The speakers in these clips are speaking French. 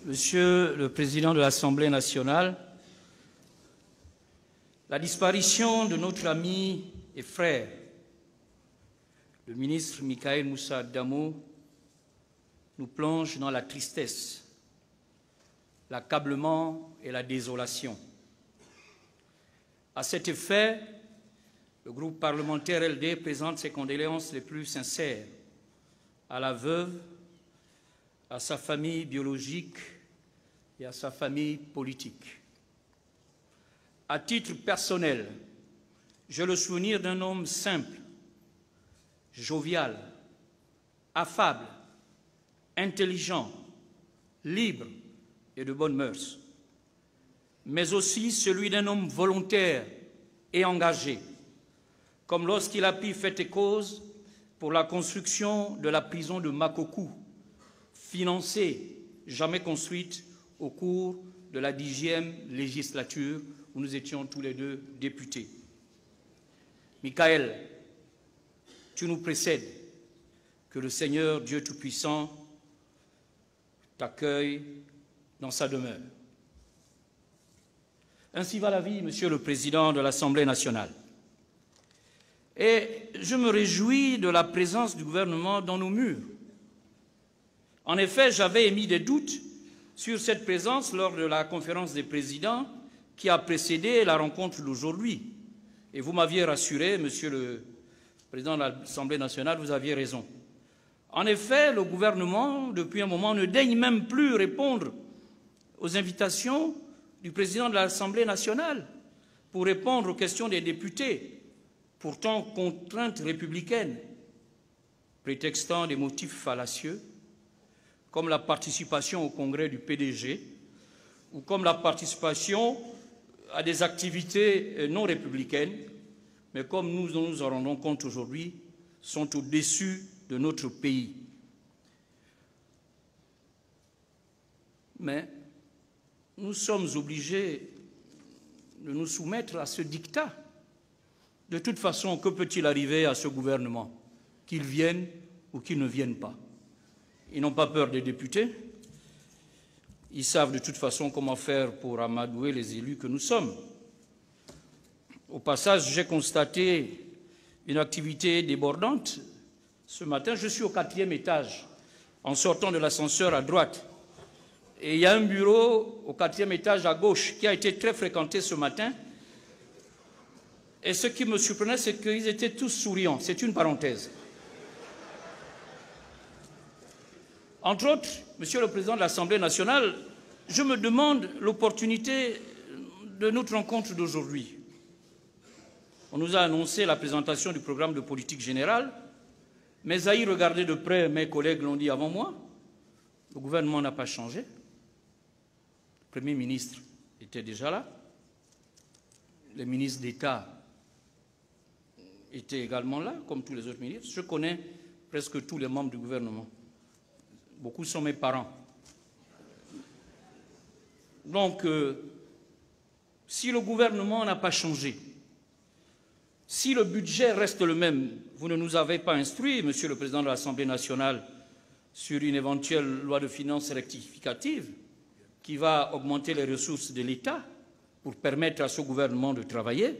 Monsieur le Président de l'Assemblée nationale, la disparition de notre ami et frère, le ministre Michael Moussa Damo, nous plonge dans la tristesse, l'accablement et la désolation. À cet effet, le groupe parlementaire LD présente ses condoléances les plus sincères à la veuve, à sa famille biologique et à sa famille politique. À titre personnel, j'ai le souvenir d'un homme simple, jovial, affable, intelligent, libre et de bonnes mœurs, mais aussi celui d'un homme volontaire et engagé, comme lorsqu'il a pris fait et cause pour la construction de la prison de Makokou, financée, jamais construite, au cours de la 10e législature où nous étions tous les deux députés. Michael, tu nous précèdes, que le Seigneur Dieu Tout-Puissant t'accueille dans sa demeure. Ainsi va la vie, Monsieur le Président de l'Assemblée nationale. Et je me réjouis de la présence du gouvernement dans nos murs. En effet, j'avais émis des doutes sur cette présence lors de la conférence des présidents qui a précédé la rencontre d'aujourd'hui. Et vous m'aviez rassuré, Monsieur le Président de l'Assemblée nationale, vous aviez raison. En effet, le gouvernement, depuis un moment, ne daigne même plus répondre aux invitations du Président de l'Assemblée nationale pour répondre aux questions des députés, pourtant contraintes républicaines, prétextant des motifs fallacieux, comme la participation au congrès du PDG ou comme la participation à des activités non républicaines, mais comme nous nous en rendons compte aujourd'hui, sont au-dessus de notre pays. Mais nous sommes obligés de nous soumettre à ce diktat. De toute façon, que peut-il arriver à ce gouvernement? Qu'il vienne ou qu'il ne vienne pas. Ils n'ont pas peur des députés. Ils savent de toute façon comment faire pour amadouer les élus que nous sommes. Au passage, j'ai constaté une activité débordante. Ce matin, je suis au 4e étage, en sortant de l'ascenseur à droite. Et il y a un bureau au 4e étage à gauche qui a été très fréquenté ce matin. Et ce qui me surprenait, c'est qu'ils étaient tous souriants. C'est une parenthèse. Entre autres, Monsieur le Président de l'Assemblée nationale, je me demande l'opportunité de notre rencontre d'aujourd'hui. On nous a annoncé la présentation du programme de politique générale, mais à y regarder de près, mes collègues l'ont dit avant moi, le gouvernement n'a pas changé. Le Premier ministre était déjà là. Les ministres d'État étaient également là, comme tous les autres ministres. Je connais presque tous les membres du gouvernement. Beaucoup sont mes parents. Donc, si le gouvernement n'a pas changé, si le budget reste le même, vous ne nous avez pas instruit, Monsieur le Président de l'Assemblée nationale, sur une éventuelle loi de finances rectificative qui va augmenter les ressources de l'État pour permettre à ce gouvernement de travailler,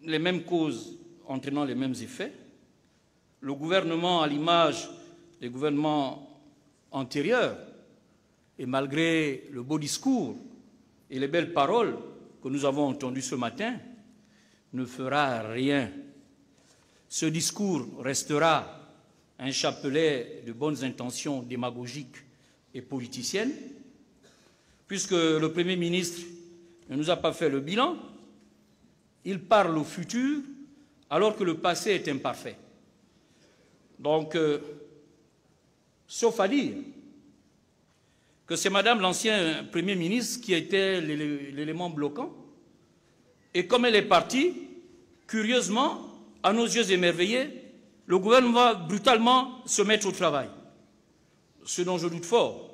les mêmes causes entraînant les mêmes effets. Le gouvernement, à l'image des gouvernements antérieurs, et malgré le beau discours et les belles paroles que nous avons entendues ce matin, ne fera rien. Ce discours restera un chapelet de bonnes intentions démagogiques et politiciennes, puisque le Premier ministre ne nous a pas fait le bilan, il parle au futur alors que le passé est imparfait. Donc, sauf à dire que c'est Madame l'ancien Premier ministre qui était l'élément bloquant, et comme elle est partie, curieusement, à nos yeux émerveillés, le gouvernement va brutalement se mettre au travail. Ce dont je doute fort,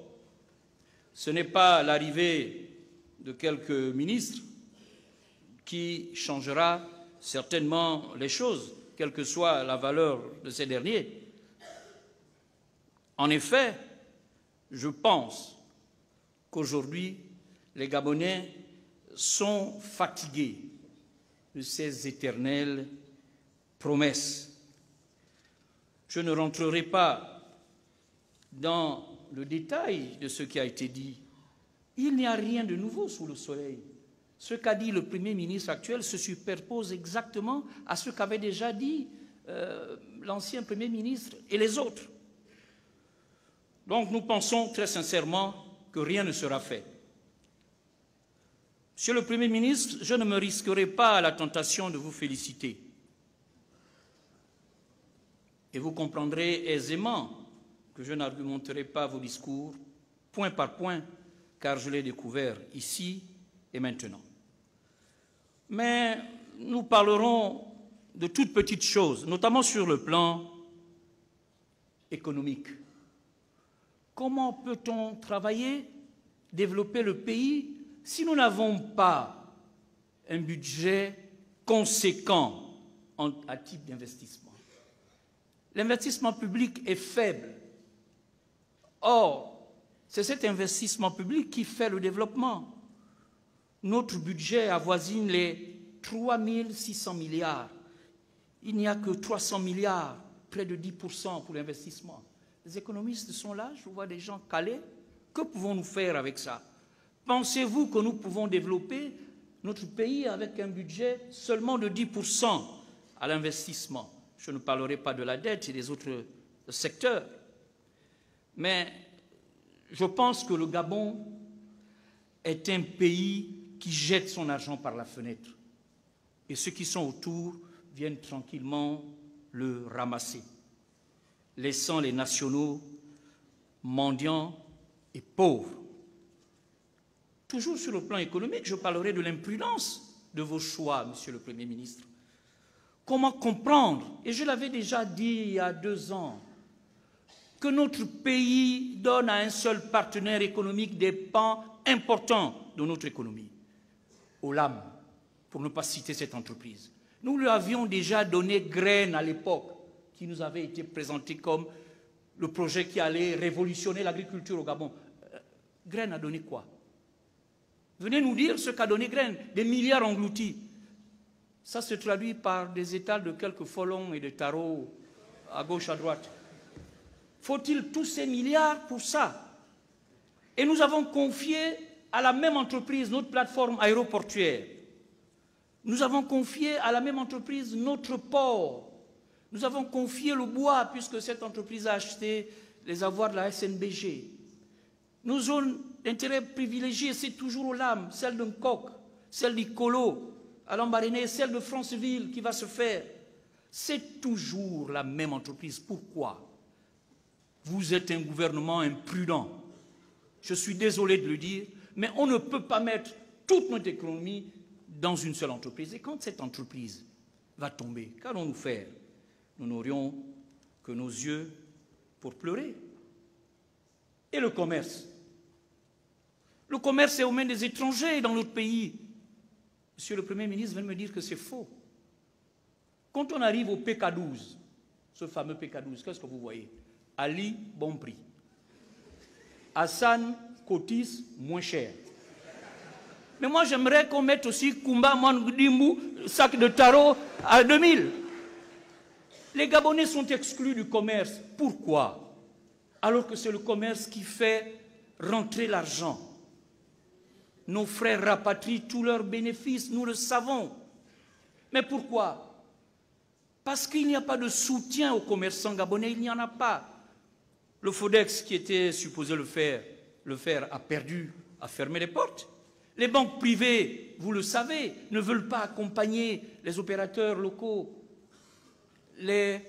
ce n'est pas l'arrivée de quelques ministres qui changera certainement les choses, quelle que soit la valeur de ces derniers. En effet, Je pense qu'aujourd'hui, les Gabonais sont fatigués de ces éternelles promesses. Je ne rentrerai pas dans le détail de ce qui a été dit. Il n'y a rien de nouveau sous le soleil. Ce qu'a dit le Premier ministre actuel se superpose exactement à ce qu'avait déjà dit l'ancien Premier ministre et les autres. Donc nous pensons très sincèrement que rien ne sera fait. Monsieur le Premier ministre, je ne me risquerai pas à la tentation de vous féliciter. Et vous comprendrez aisément que je n'argumenterai pas vos discours point par point, car je l'ai découvert ici et maintenant. Mais nous parlerons de toutes petites choses, notamment sur le plan économique. Comment peut-on travailler, développer le pays si nous n'avons pas un budget conséquent à type d'investissement? L'investissement public est faible. Or, c'est cet investissement public qui fait le développement. Notre budget avoisine les 3 600 milliards. Il n'y a que 300 milliards, près de 10% pour l'investissement. Les économistes sont là, je vois des gens calés. Que pouvons-nous faire avec ça? Pensez-vous que nous pouvons développer notre pays avec un budget seulement de 10% à l'investissement? Je ne parlerai pas de la dette et des autres secteurs. Mais je pense que le Gabon est un pays qui jette son argent par la fenêtre. Et ceux qui sont autour viennent tranquillement le ramasser, laissant les nationaux mendiants et pauvres. Toujours sur le plan économique, je parlerai de l'imprudence de vos choix, Monsieur le Premier ministre. Comment comprendre, et je l'avais déjà dit il y a 2 ans, que notre pays donne à un seul partenaire économique des pans importants de notre économie, Olam, pour ne pas citer cette entreprise. Nous lui avions déjà donné Graine à l'époque, qui nous avait été présenté comme le projet qui allait révolutionner l'agriculture au Gabon. Graine a donné quoi? Venez nous dire ce qu'a donné Graine, des milliards engloutis. Ça se traduit par des étals de quelques folons et de tarots à gauche, à droite. Faut-il tous ces milliards pour ça? Et nous avons confié à la même entreprise notre plateforme aéroportuaire. Nous avons confié à la même entreprise notre port. Nous avons confié le bois, puisque cette entreprise a acheté les avoirs de la SNBG. Nos zones d'intérêt privilégiées, c'est toujours Olam, celle de Nkok, celle d'Ikolo, à Lambaréné, celle de Franceville qui va se faire. C'est toujours la même entreprise. Pourquoi? Vous êtes un gouvernement imprudent. Je suis désolé de le dire, mais on ne peut pas mettre toute notre économie dans une seule entreprise. Et quand cette entreprise va tomber, qu'allons-nous faire? Nous n'aurions que nos yeux pour pleurer. Et le commerce? Le commerce est aux mains des étrangers dans notre pays. Monsieur le Premier ministre vient de me dire que c'est faux. Quand on arrive au PK12, ce fameux PK12, qu'est-ce que vous voyez? Ali, bon prix. Hassan, cotise, moins cher. Mais moi, j'aimerais qu'on mette aussi Kumba, Mandimbu, sac de taro à 2000. Les Gabonais sont exclus du commerce. Pourquoi? Alors que c'est le commerce qui fait rentrer l'argent. Nos frères rapatrient tous leurs bénéfices, nous le savons. Mais pourquoi? Parce qu'il n'y a pas de soutien aux commerçants gabonais, il n'y en a pas. Le FODEX, qui était supposé le faire a perdu, a fermé les portes. Les banques privées, vous le savez, ne veulent pas accompagner les opérateurs locaux. Les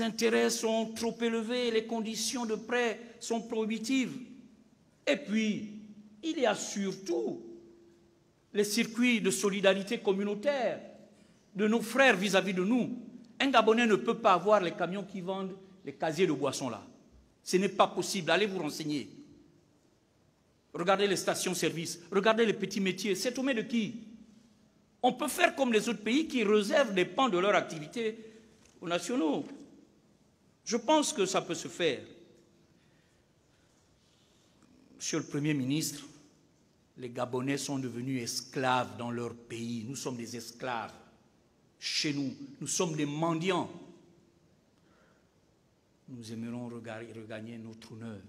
intérêts sont trop élevés, les conditions de prêt sont prohibitives. Et puis, il y a surtout les circuits de solidarité communautaire de nos frères vis-à-vis de nous. Un Gabonais ne peut pas avoir les camions qui vendent les casiers de boissons là. Ce n'est pas possible, allez vous renseigner. Regardez les stations-service, regardez les petits métiers, c'est aux mains de qui? On peut faire comme les autres pays qui réservent des pans de leur activité aux nationaux. Je pense que ça peut se faire. Monsieur le Premier ministre, les Gabonais sont devenus esclaves dans leur pays. Nous sommes des esclaves chez nous. Nous sommes des mendiants. Nous aimerons regagner notre honneur.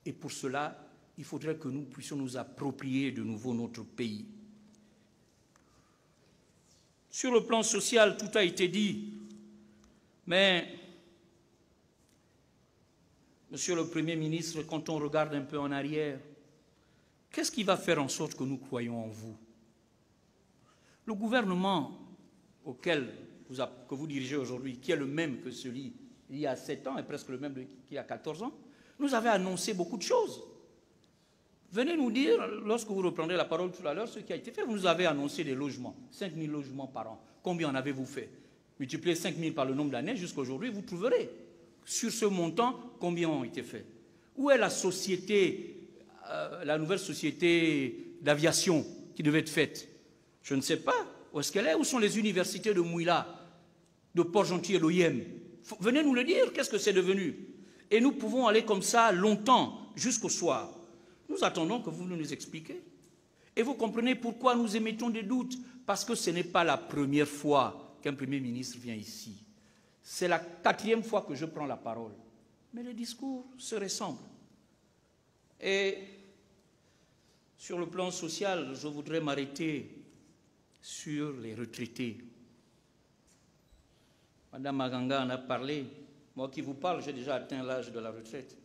Et pour cela, il faudrait que nous puissions nous approprier de nouveau notre pays. Sur le plan social, tout a été dit, mais, Monsieur le Premier ministre, quand on regarde un peu en arrière, qu'est-ce qui va faire en sorte que nous croyons en vous? Le gouvernement que vous dirigez aujourd'hui, qui est le même que celui il y a 7 ans et presque le même qu'il y a 14 ans, nous avait annoncé beaucoup de choses. Venez nous dire, lorsque vous reprendrez la parole tout à l'heure, ce qui a été fait. Vous nous avez annoncé des logements, 5 000 logements par an. Combien en avez-vous fait? Multipliez 5 000 par le nombre d'années jusqu'à aujourd'hui, vous trouverez. Sur ce montant, combien ont été faits? Où est la société, la nouvelle société d'aviation qui devait être faite? Je ne sais pas. Où est-ce qu'elle est? Où sont les universités de Mouila, de Port-Gentil et d'Oyem? Venez nous le dire, qu'est-ce que c'est devenu? Et nous pouvons aller comme ça longtemps, jusqu'au soir. Nous attendons que vous nous expliquiez. Et vous comprenez pourquoi nous émettons des doutes? Parce que ce n'est pas la première fois qu'un Premier ministre vient ici. C'est la 4e fois que je prends la parole. Mais les discours se ressemblent. Et sur le plan social, je voudrais m'arrêter sur les retraités. Madame Maganga en a parlé. Moi qui vous parle, j'ai déjà atteint l'âge de la retraite.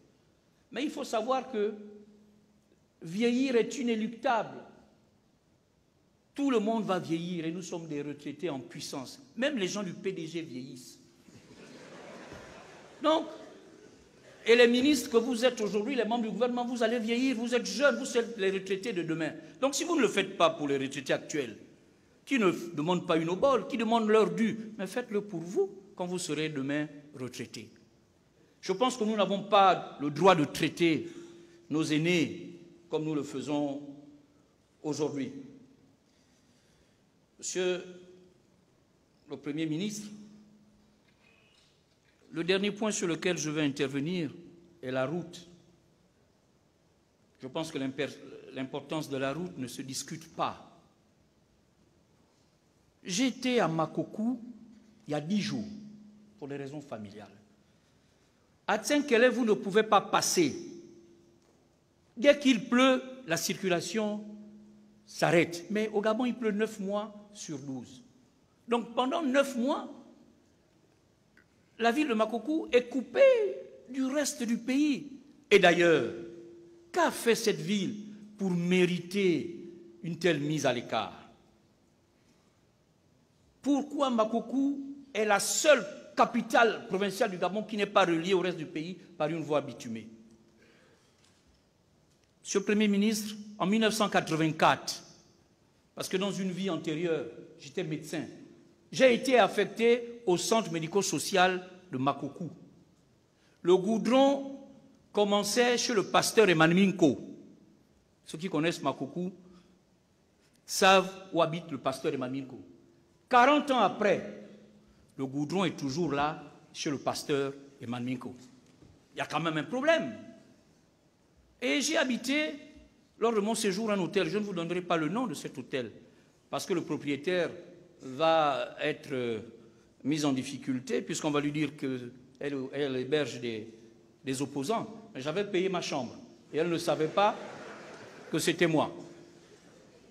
Mais il faut savoir que vieillir est inéluctable. Tout le monde va vieillir et nous sommes des retraités en puissance. Même les gens du PDG vieillissent. Donc, et les ministres que vous êtes aujourd'hui, les membres du gouvernement, vous allez vieillir, vous êtes jeunes, vous êtes les retraités de demain. Donc si vous ne le faites pas pour les retraités actuels, qui ne demandent pas une obole, qui demandent leur dû, mais faites-le pour vous quand vous serez demain retraités. Je pense que nous n'avons pas le droit de traiter nos aînés comme nous le faisons aujourd'hui. Monsieur le Premier ministre, le dernier point sur lequel je vais intervenir est la route. Je pense que l'importance de la route ne se discute pas. J'étais à Makokou il y a 10 jours, pour des raisons familiales. À Tsenkele, vous ne pouvez pas passer. Dès qu'il pleut, la circulation s'arrête. Mais au Gabon, il pleut 9 mois sur 12. Donc pendant 9 mois, la ville de Makokou est coupée du reste du pays. Et d'ailleurs, qu'a fait cette ville pour mériter une telle mise à l'écart? Pourquoi Makokou est la seule capitale provinciale du Gabon qui n'est pas reliée au reste du pays par une voie bitumée? Monsieur le Premier ministre, en 1984, parce que dans une vie antérieure, j'étais médecin, j'ai été affecté au centre médico-social de Makokou. Le goudron commençait chez le pasteur Emmanuel. Ceux qui connaissent Makokou savent où habite le pasteur Emmanuel. 40 ans après, le goudron est toujours là chez le pasteur Emmanuel. Il y a quand même un problème. Et j'ai habité, lors de mon séjour, un hôtel. Je ne vous donnerai pas le nom de cet hôtel, parce que le propriétaire va être mis en difficulté, puisqu'on va lui dire qu'elle héberge des opposants. Mais j'avais payé ma chambre, et elle ne savait pas que c'était moi.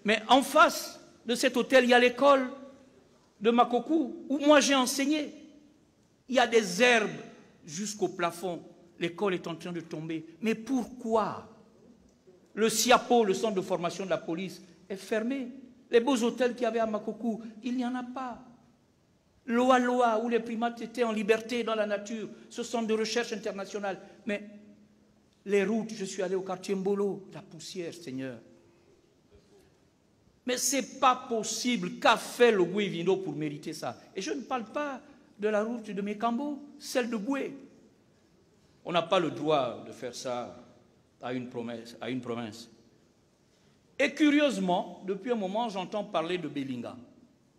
Mais en face de cet hôtel, il y a l'école de Makokou, où moi j'ai enseigné. Il y a des herbes jusqu'au plafond. L'école est en train de tomber. Mais pourquoi? Le SIAPO, le centre de formation de la police, est fermé. Les beaux hôtels qu'il y avait à Makokou, il n'y en a pas. Loa, où les primates étaient en liberté dans la nature, ce centre de recherche internationale. Mais les routes, je suis allé au quartier Mbolo, la poussière, Seigneur. Mais ce n'est pas possible. Qu'a fait le Goué-Vindo pour mériter ça? Et je ne parle pas de la route de Mekambo, celle de Goué. On n'a pas le droit de faire ça à une province. Et curieusement, depuis un moment, j'entends parler de Belinga.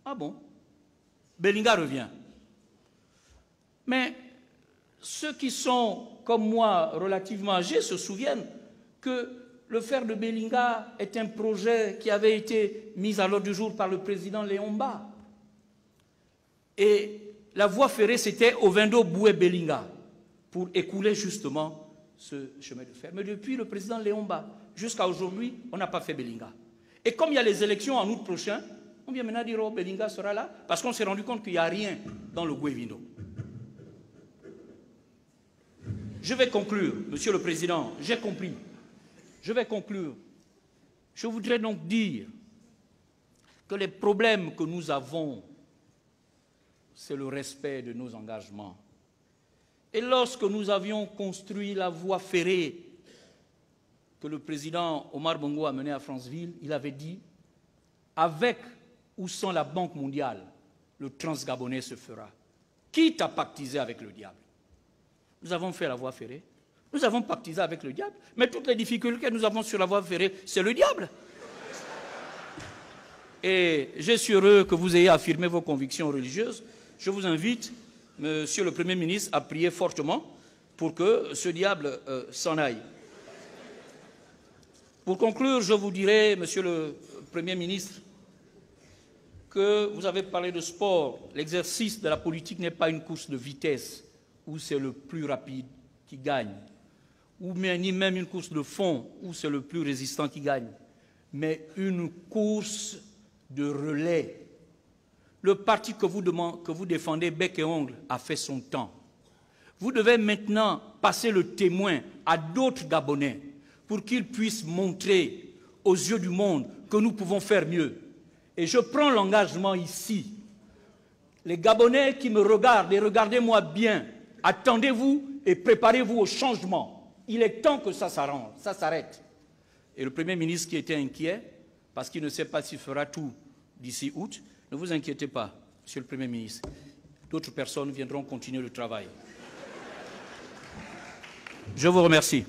Ah bon? Belinga revient. Mais ceux qui sont, comme moi, relativement âgés se souviennent que le fer de Belinga est un projet qui avait été mis à l'ordre du jour par le président Léomba. Et la voie ferrée, c'était Ovendo Boué-Belinga, pour écouler justement ce chemin de fer. Mais depuis le président Léomba, jusqu'à aujourd'hui, on n'a pas fait Belinga. Et comme il y a les élections en août prochain, on vient maintenant dire oh, Belinga sera là, parce qu'on s'est rendu compte qu'il n'y a rien dans le Goué-Vindo. Je vais conclure, Monsieur le Président, j'ai compris. Je vais conclure. Je voudrais donc dire que les problèmes que nous avons, c'est le respect de nos engagements. Et lorsque nous avions construit la voie ferrée que le président Omar Bongo a menée à Franceville, il avait dit « Avec ou sans la Banque mondiale, le Transgabonais se fera, quitte à pactiser avec le diable. » Nous avons fait la voie ferrée, nous avons pactisé avec le diable, mais toutes les difficultés que nous avons sur la voie ferrée, c'est le diable. Et je suis heureux que vous ayez affirmé vos convictions religieuses. Je vous invite, Monsieur le Premier ministre, à prier fortement pour que ce diable s'en aille. Pour conclure, je vous dirai, Monsieur le Premier ministre, que vous avez parlé de sport. L'exercice de la politique n'est pas une course de vitesse où c'est le plus rapide qui gagne, ou ni même une course de fond où c'est le plus résistant qui gagne, mais une course de relais. Le parti que vous défendez bec et ongle a fait son temps. Vous devez maintenant passer le témoin à d'autres Gabonais pour qu'ils puissent montrer aux yeux du monde que nous pouvons faire mieux. Et je prends l'engagement ici. Les Gabonais qui me regardent, et regardez-moi bien, attendez-vous et préparez-vous au changement. Il est temps que ça s'arrange, ça s'arrête. Et le Premier ministre qui était inquiet, parce qu'il ne sait pas s'il fera tout d'ici août, ne vous inquiétez pas, Monsieur le Premier ministre. D'autres personnes viendront continuer le travail. Je vous remercie.